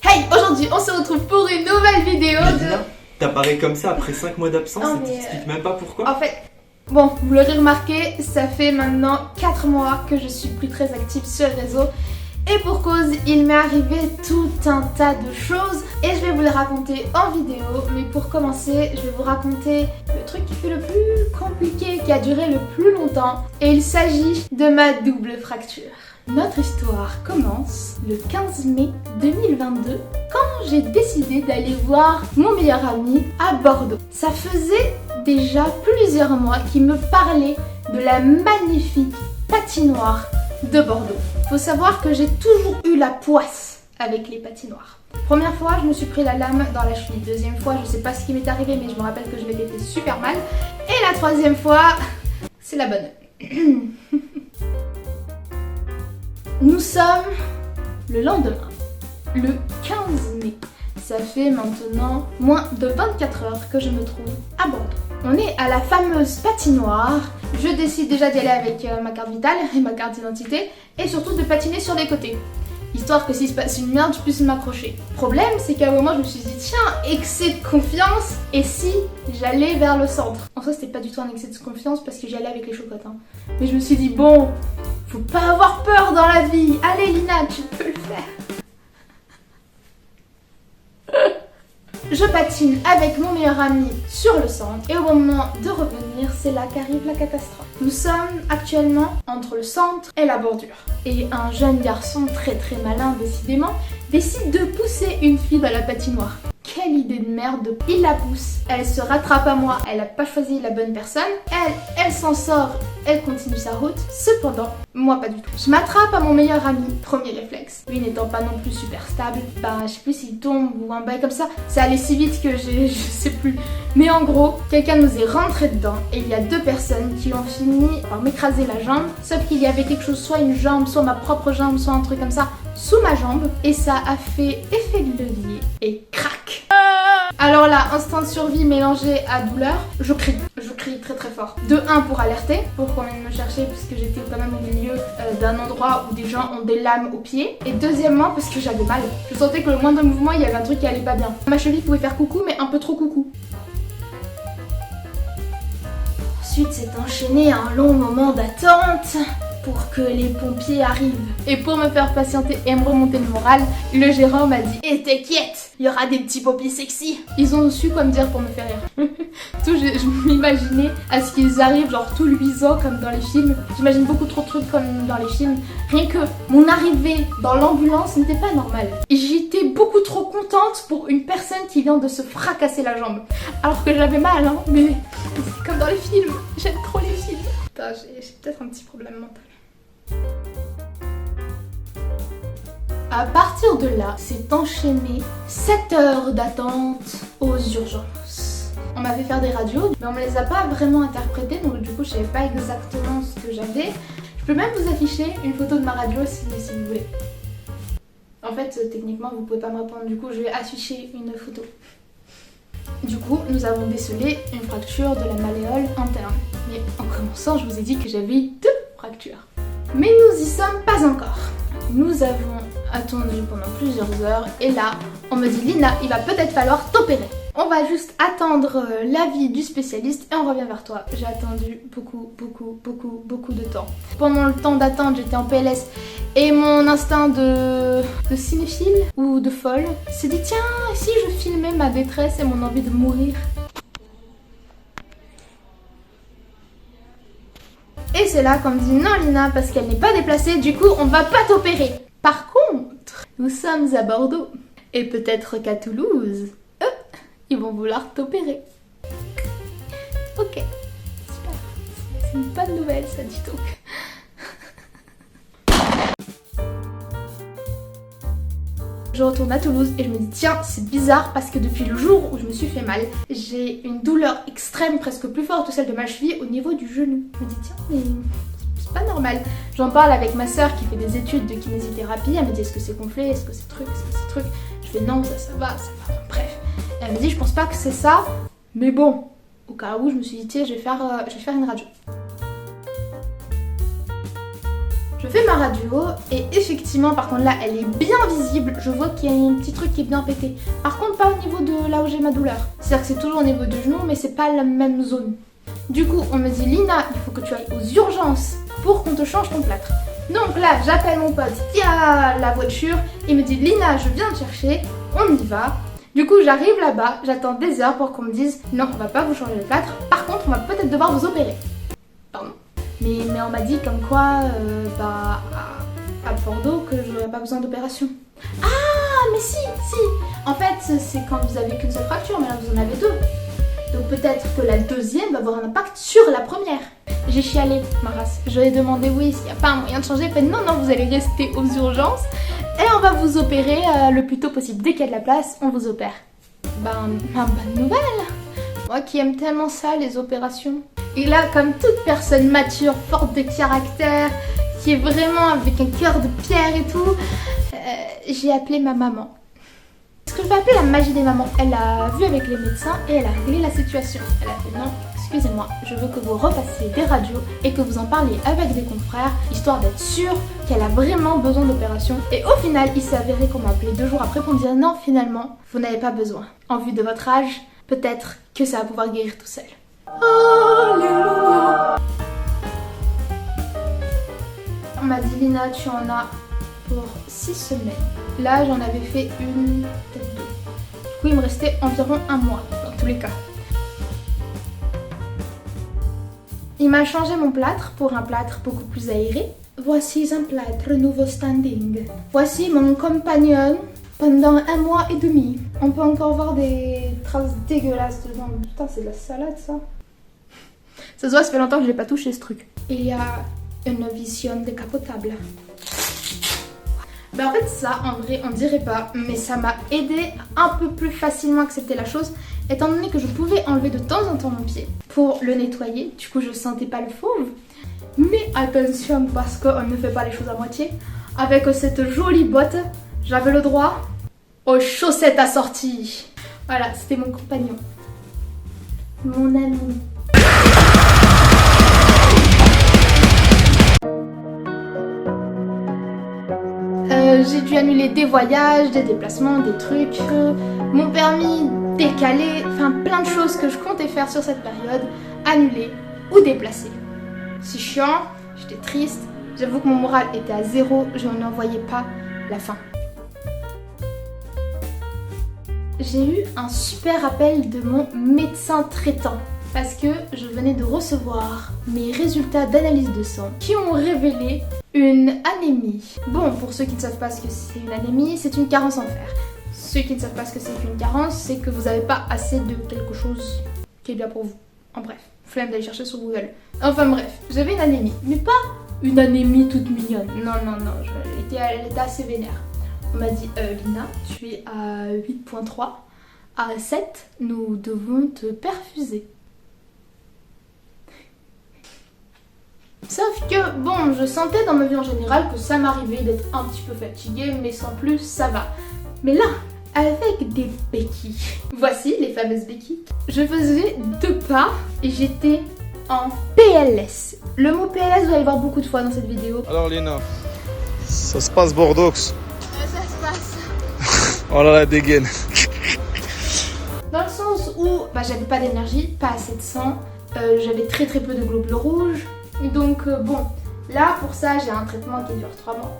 Hey, aujourd'hui on se retrouve pour une nouvelle vidéo de... T'apparais comme ça après 5 mois d'absence Non, et mais t'expliques même pas pourquoi. En fait, bon, vous l'aurez remarqué, ça fait maintenant 4 mois que je suis plus très active sur les réseaux. Et pour cause, il m'est arrivé tout un tas de choses et je vais vous les raconter en vidéo. Mais pour commencer, je vais vous raconter le truc qui fait le plus compliqué, qui a duré le plus longtemps. Et il s'agit de ma double fracture. Notre histoire commence le 15 mai 2022 quand j'ai décidé d'aller voir mon meilleur ami à Bordeaux. Ça faisait déjà plusieurs mois qu'il me parlait de la magnifique patinoire de Bordeaux. Faut savoir que j'ai toujours eu la poisse avec les patinoires. Première fois, je me suis pris la lame dans la cheville. Deuxième fois, je sais pas ce qui m'est arrivé, mais je me rappelle que je m'étais fait super mal. Et la troisième fois, c'est la bonne. Nous sommes le lendemain, le 15 mai. Ça fait maintenant moins de 24 heures que je me trouve à Bordeaux. On est à la fameuse patinoire. Je décide déjà d'y aller avec ma carte vitale et ma carte d'identité et surtout de patiner sur les côtés. Histoire que s'il se passe une merde, je puisse m'accrocher. Problème, c'est qu'à un moment, je me suis dit, tiens, excès de confiance, et si j'allais vers le centre? En soi, c'était pas du tout un excès de confiance parce que j'y allais avec les chocottes. Hein. Mais je me suis dit, bon, faut pas avoir peur dans la vie. Allez, Lina, tu peux le faire. Je patine avec mon meilleur ami sur le centre et au moment de revenir, c'est là qu'arrive la catastrophe. Nous sommes actuellement entre le centre et la bordure. Et un jeune garçon très malin décidément décide de pousser une fille dans la patinoire. Quelle idée de merde, il la pousse, elle se rattrape à moi, elle a pas choisi la bonne personne, elle s'en sort, elle continue sa route, cependant, moi pas du tout. Je m'attrape à mon meilleur ami, premier réflexe. Lui n'étant pas non plus super stable, bah je sais plus s'il tombe ou un bail comme ça, ça allait si vite que je sais plus. Mais en gros, quelqu'un nous est rentré dedans et il y a deux personnes qui ont fini par m'écraser la jambe, sauf qu'il y avait quelque chose, soit une jambe, soit ma propre jambe, soit un truc comme ça, sous ma jambe, et ça a fait effet de levier et crac. Alors là, instinct de survie mélangé à douleur, je crie très fort. De 1 pour alerter, pour qu'on vienne me chercher puisque j'étais quand même au milieu d'un endroit où des gens ont des lames aux pieds. Et deuxièmement parce que j'avais mal. Je sentais que le moindre mouvement, il y avait un truc qui allait pas bien. Ma cheville pouvait faire coucou mais un peu trop coucou. Ensuite s'est enchaîné un long moment d'attente pour que les pompiers arrivent. Et pour me faire patienter et me remonter le moral, le gérant m'a dit « Et t'inquiète, il y aura des petits pompiers sexy !» Ils ont su quoi me dire pour me faire rire. Tout, je m'imaginais à ce qu'ils arrivent genre tout luisant comme dans les films. J'imagine beaucoup trop de trucs comme dans les films. Rien que mon arrivée dans l'ambulance n'était pas normale. J'étais beaucoup trop contente pour une personne qui vient de se fracasser la jambe. Alors que j'avais mal, hein, mais c'est comme dans les films. J'aime trop les films. Putain, j'ai peut-être un petit problème mental. À partir de là, s'est enchaîné 7 heures d'attente aux urgences. On m'a fait faire des radios, mais on me les a pas vraiment interprétées, donc du coup je savais pas exactement ce que j'avais. Je peux même vous afficher une photo de ma radio si vous voulez. En fait, techniquement vous pouvez pas me répondre, du coup je vais afficher une photo. Du coup, nous avons décelé une fracture de la malléole interne. Mais en commençant, je vous ai dit que j'avais 2 fractures. Mais nous y sommes pas encore. Nous avons attendu pendant plusieurs heures et là, on me dit « Lina, il va peut-être falloir t'opérer. On va juste attendre l'avis du spécialiste et on revient vers toi. » J'ai attendu beaucoup de temps. Pendant le temps d'attente, j'étais en PLS et mon instinct de cinéphile ou de folle s'est dit « Tiens, si je filmais ma détresse et mon envie de mourir ?» Et c'est là qu'on me dit non Lina parce qu'elle n'est pas déplacée, du coup on va pas t'opérer. Par contre, nous sommes à Bordeaux et peut-être qu'à Toulouse, ils vont vouloir t'opérer. Ok, super, c'est une bonne nouvelle ça dit donc. Je retourne à Toulouse et je me dis tiens c'est bizarre parce que depuis le jour où je me suis fait mal, j'ai une douleur extrême presque plus forte que celle de ma cheville au niveau du genou. Je me dis tiens mais c'est pas normal. J'en parle avec ma soeur qui fait des études de kinésithérapie, elle me dit est-ce que c'est gonflé, est-ce que c'est truc, est-ce que c'est truc. Je fais non ça va, bref. Elle me dit je pense pas que c'est ça, mais bon, au cas où je me suis dit tiens je vais faire une radio. Je Je fais ma radio et effectivement par contre là elle est bien visible, je vois qu'il y a un petit truc qui est bien pété. Par contre pas au niveau de là où j'ai ma douleur, c'est-à-dire que c'est toujours au niveau du genou mais c'est pas la même zone. Du coup on me dit Lina il faut que tu ailles aux urgences pour qu'on te change ton plâtre. Donc là j'appelle mon pote qui a la voiture, il me dit Lina je viens te chercher, on y va. Du coup j'arrive là-bas, j'attends des heures pour qu'on me dise non on va pas vous changer le plâtre, par contre on va peut-être devoir vous opérer. Pardon. Mais on m'a dit comme quoi, à Bordeaux, que je n'aurais pas besoin d'opération. Ah, mais si. En fait, c'est quand vous avez qu'une seule fracture, mais là vous en avez deux. Donc peut-être que la deuxième va avoir un impact sur la première. J'ai chialé, ma race. Je lui ai demandé oui, s'il n'y a pas un moyen de changer. Elle fait non, vous allez rester aux urgences et on va vous opérer le plus tôt possible. Dès qu'il y a de la place, on vous opère. Bonne nouvelle. Moi qui aime tellement ça, les opérations. Et là, comme toute personne mature, forte de caractère, qui est vraiment avec un cœur de pierre et tout, j'ai appelé ma maman. Ce que je vais appeler la magie des mamans. Elle a vu avec les médecins et elle a réglé la situation. Elle a fait non, excusez-moi, je veux que vous repassiez des radios et que vous en parliez avec des confrères, histoire d'être sûr qu'elle a vraiment besoin d'opération. Et au final, il s'est avéré qu'on m'a appelé 2 jours après pour me dire non, finalement, vous n'avez pas besoin. En vue de votre âge, peut-être que ça va pouvoir guérir tout seul. Alléluia. On m'a dit Lina, tu en as pour 6 semaines. Là, j'en avais fait une, peut-être 2. Du coup, il me restait environ 1 mois, dans tous les cas. Il m'a changé mon plâtre pour un plâtre beaucoup plus aéré. Voici un plâtre nouveau standing. Voici mon compagnon pendant 1 mois et demi. On peut encore voir des traces dégueulasses dedans. Putain, c'est de la salade, ça. Ça se voit, ça fait longtemps que je n'ai pas touché ce truc. Il y a une vision décapotable. En fait ça, en vrai, on dirait pas, mais ça m'a aidé un peu plus facilement à accepter la chose, étant donné que je pouvais enlever de temps en temps mon pied pour le nettoyer. Du coup, je sentais pas le fauve. Mais attention, parce qu'on ne fait pas les choses à moitié. Avec cette jolie botte, j'avais le droit aux chaussettes assorties. Voilà, c'était mon compagnon. Mon ami. J'ai dû annuler des voyages, des déplacements, des trucs, mon permis décalé, enfin plein de choses que je comptais faire sur cette période, annuler ou déplacer. C'est chiant, j'étais triste, j'avoue que mon moral était à 0, je n'en voyais pas la fin. J'ai eu un super appel de mon médecin traitant parce que je venais de recevoir mes résultats d'analyse de sang qui ont révélé une anémie. Bon, pour ceux qui ne savent pas ce que c'est une anémie, c'est une carence en fer. Ceux qui ne savent pas ce que c'est qu'une carence, c'est que vous n'avez pas assez de quelque chose qui est bien pour vous. En bref, flemme d'aller chercher sur Google. Enfin bref, j'avais une anémie, mais pas une anémie toute mignonne. Non, elle était assez vénère. On m'a dit, Lina, tu es à 8.3, à 7, nous devons te perfuser. Sauf que, bon, je sentais dans ma vie en général que ça m'arrivait d'être un petit peu fatiguée, mais sans plus, ça va. Mais là, avec des béquilles, voici les fameuses béquilles, je faisais 2 pas et j'étais en PLS. Le mot PLS, vous allez voir beaucoup de fois dans cette vidéo. Alors Lina, ça se passe Bordeaux. Ça se passe. Oh là là, dégaine. Dans le sens où j'avais pas d'énergie, pas assez de sang, j'avais très peu de globules rouges. Donc bon, là pour ça j'ai un traitement qui dure 3 mois.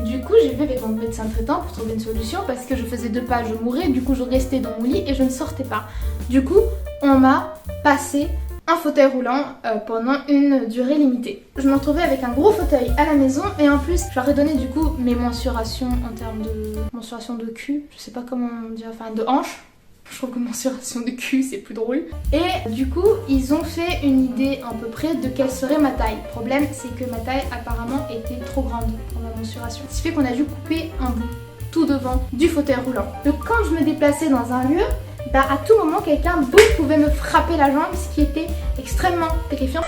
Du coup j'ai vu avec mon médecin traitant pour trouver une solution parce que je faisais 2 pas, je mourais, du coup je restais dans mon lit et je ne sortais pas. Du coup on m'a passé un fauteuil roulant pendant une durée limitée. Je me retrouvais avec un gros fauteuil à la maison et en plus je leur ai donné du coup mes mensurations en termes de mensuration de cul, je sais pas comment on dit, enfin de hanche. Je trouve que mensuration de cul c'est plus drôle. Et du coup ils ont fait une idée à peu près de quelle serait ma taille. Le problème c'est que ma taille apparemment était trop grande pour ma mensuration. Ce qui fait qu'on a dû couper un bout tout devant du fauteuil roulant. Donc quand je me déplaçais dans un lieu, à tout moment quelqu'un boum pouvait me frapper la jambe, ce qui était extrêmement terrifiant.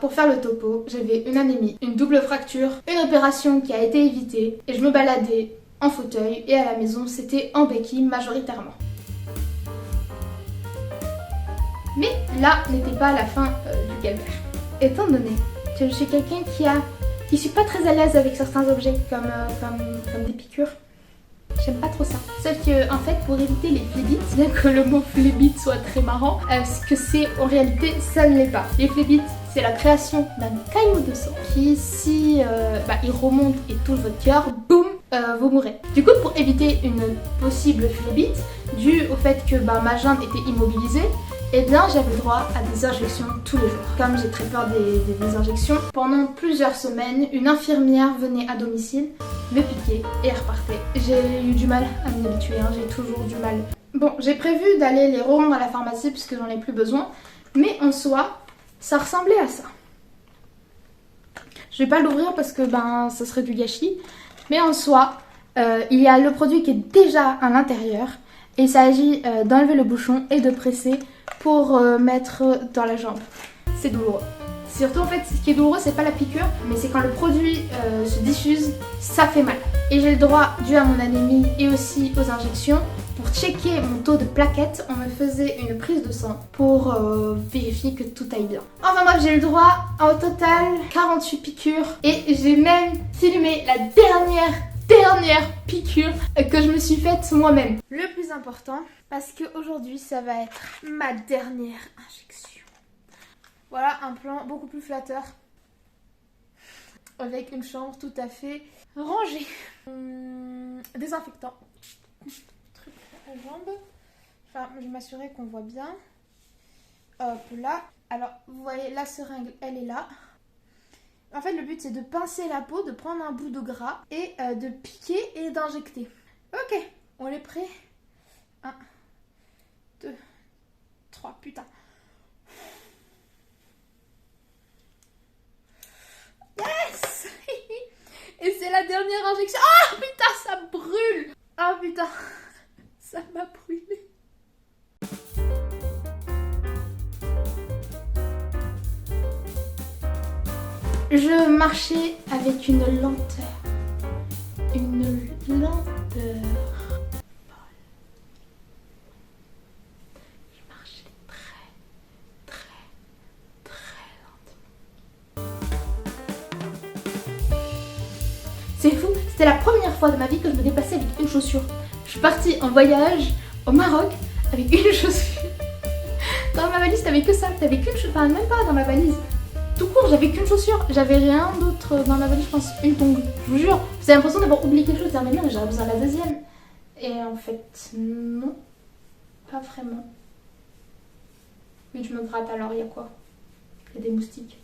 Pour faire le topo, j'avais une anémie, une double fracture, une opération qui a été évitée et je me baladais en fauteuil et à la maison c'était en béquille majoritairement. Mais là n'était pas la fin du calvaire. Étant donné que je suis quelqu'un qui suis pas très à l'aise avec certains objets comme des piqûres, j'aime pas trop ça. Sauf que en fait pour éviter les phlébites, bien que le mot phlébite soit très marrant, ce que c'est en réalité ça ne l'est pas. Les phlébites c'est la création d'un caillou de sang qui si il remonte et touche votre cœur, boum, vous mourrez. Du coup pour éviter une possible phlébite, dû au fait que ma jambe était immobilisée, eh bien j'avais le droit à des injections tous les jours. Comme j'ai très peur des injections, pendant plusieurs semaines, une infirmière venait à domicile, me piquer et repartait. J'ai eu du mal à m'y habituer, j'ai toujours du mal. Bon, j'ai prévu d'aller les revendre à la pharmacie puisque j'en ai plus besoin, mais en soi, ça ressemblait à ça. Je vais pas l'ouvrir parce que ça serait du gâchis, mais en soi, il y a le produit qui est déjà à l'intérieur. Et il s'agit d'enlever le bouchon et de presser pour mettre dans la jambe. C'est douloureux. Surtout en fait, ce qui est douloureux, c'est pas la piqûre, mais c'est quand le produit se diffuse, ça fait mal. Et j'ai le droit, dû à mon anémie et aussi aux injections, pour checker mon taux de plaquettes, on me faisait une prise de sang pour vérifier que tout aille bien. Enfin bref, j'ai le droit au total 48 piqûres et j'ai même filmé la dernière piqûre que je me suis faite moi-même. Le plus important, parce qu'aujourd'hui ça va être ma dernière injection. Voilà un plan beaucoup plus flatteur, avec une chambre tout à fait rangée. Désinfectant. Truc à la jambe. Enfin, je vais m'assurer qu'on voit bien. Hop là. Alors, vous voyez, la seringue, elle est là. En fait, le but, c'est de pincer la peau, de prendre un bout de gras et de piquer et d'injecter. Ok, on est prêt. 1, 2, 3, putain. Yes. Et c'est la dernière injection. Ah putain, ça brûle. Ah putain, ça m'a brûlé. Je marchais avec une lenteur. Une lenteur. Je marchais très lentement. C'est fou, c'était la première fois de ma vie que je me déplaçais avec une chaussure. Je suis partie en voyage au Maroc avec une chaussure. Dans ma valise, t'avais que ça. T'avais qu'une chaussure, enfin même pas dans ma valise. Tout court, j'avais qu'une chaussure, j'avais rien d'autre dans ma valise, je pense, une tongue. Je vous jure, vous avez l'impression d'avoir oublié quelque chose, mais non, j'aurais besoin de la deuxième. Et en fait, non, pas vraiment. Oui, je me gratte alors, il y a quoi? Il y a des moustiques.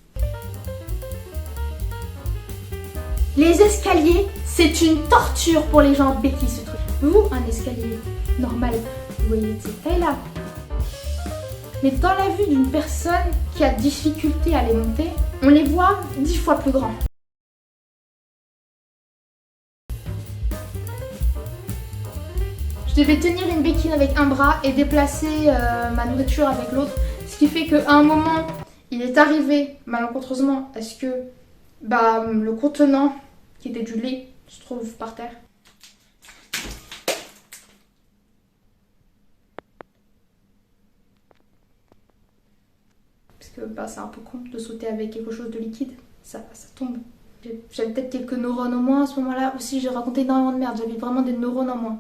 Les escaliers, c'est une torture pour les gens bêtis, ce truc. Vous, un escalier normal, vous voyez de cette taille-là. Mais dans la vue d'une personne qui a difficulté à les monter, on les voit 10 fois plus grands. Je devais tenir une béquille avec un bras et déplacer ma nourriture avec l'autre. Ce qui fait qu'à un moment, il est arrivé malencontreusement à ce que le contenant qui était du lait se trouve par terre. Parce que c'est un peu con de sauter avec quelque chose de liquide, ça tombe. J'avais peut-être quelques neurones en moins à ce moment-là. Aussi, j'ai raconté énormément de merde, j'avais vraiment des neurones en moins.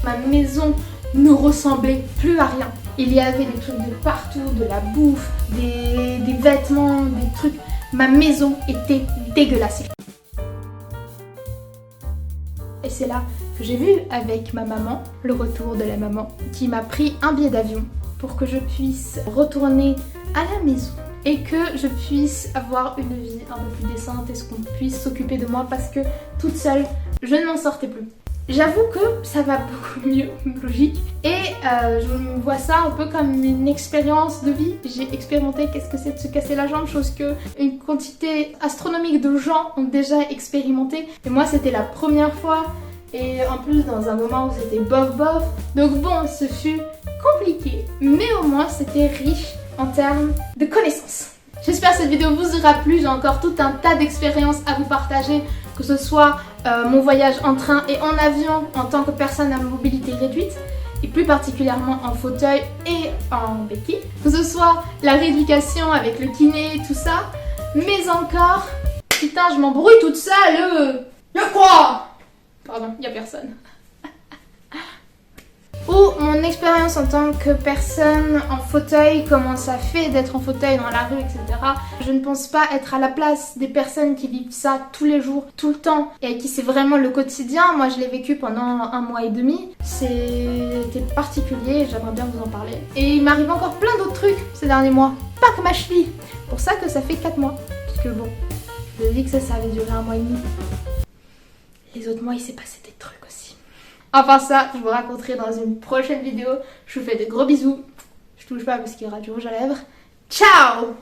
Ma maison ne ressemblait plus à rien. Il y avait des trucs de partout, de la bouffe, des vêtements, des trucs. Ma maison était dégueulasse. Et c'est là que j'ai vu avec ma maman, le retour de la maman, qui m'a pris un billet d'avion pour que je puisse retourner à la maison et que je puisse avoir une vie un peu plus décente et qu'on puisse s'occuper de moi parce que toute seule, je ne m'en sortais plus. J'avoue que ça va beaucoup mieux, logique, et je vois ça un peu comme une expérience de vie. J'ai expérimenté qu'est-ce que c'est de se casser la jambe, chose que une quantité astronomique de gens ont déjà expérimenté. Et moi c'était la première fois, et en plus dans un moment où c'était bof bof. Donc bon, ce fut compliqué, mais au moins c'était riche en termes de connaissances. J'espère que cette vidéo vous aura plu, j'ai encore tout un tas d'expériences à vous partager, que ce soit mon voyage en train et en avion en tant que personne à mobilité réduite. et plus particulièrement en fauteuil et en béquille. Que ce soit la rééducation avec le kiné, tout ça, mais encore, putain, je m'embrouille toute seule. Le quoi? Pardon, y a personne. Ou mon expérience en tant que personne en fauteuil, comment ça fait d'être en fauteuil dans la rue, etc. Je ne pense pas être à la place des personnes qui vivent ça tous les jours, tout le temps, et à qui c'est vraiment le quotidien. Moi, je l'ai vécu pendant 1 mois et demi. C'était particulier, j'aimerais bien vous en parler. Et il m'arrive encore plein d'autres trucs ces derniers mois. Pas que ma cheville. Pour ça que ça fait 4 mois. Parce que bon, je vous ai dit que ça avait duré 1 mois et demi. Les autres mois, il s'est passé des trucs aussi. Enfin ça, je vous raconterai dans une prochaine vidéo. Je vous fais de gros bisous. Je touche pas parce qu'il y aura du rouge à lèvres. Ciao!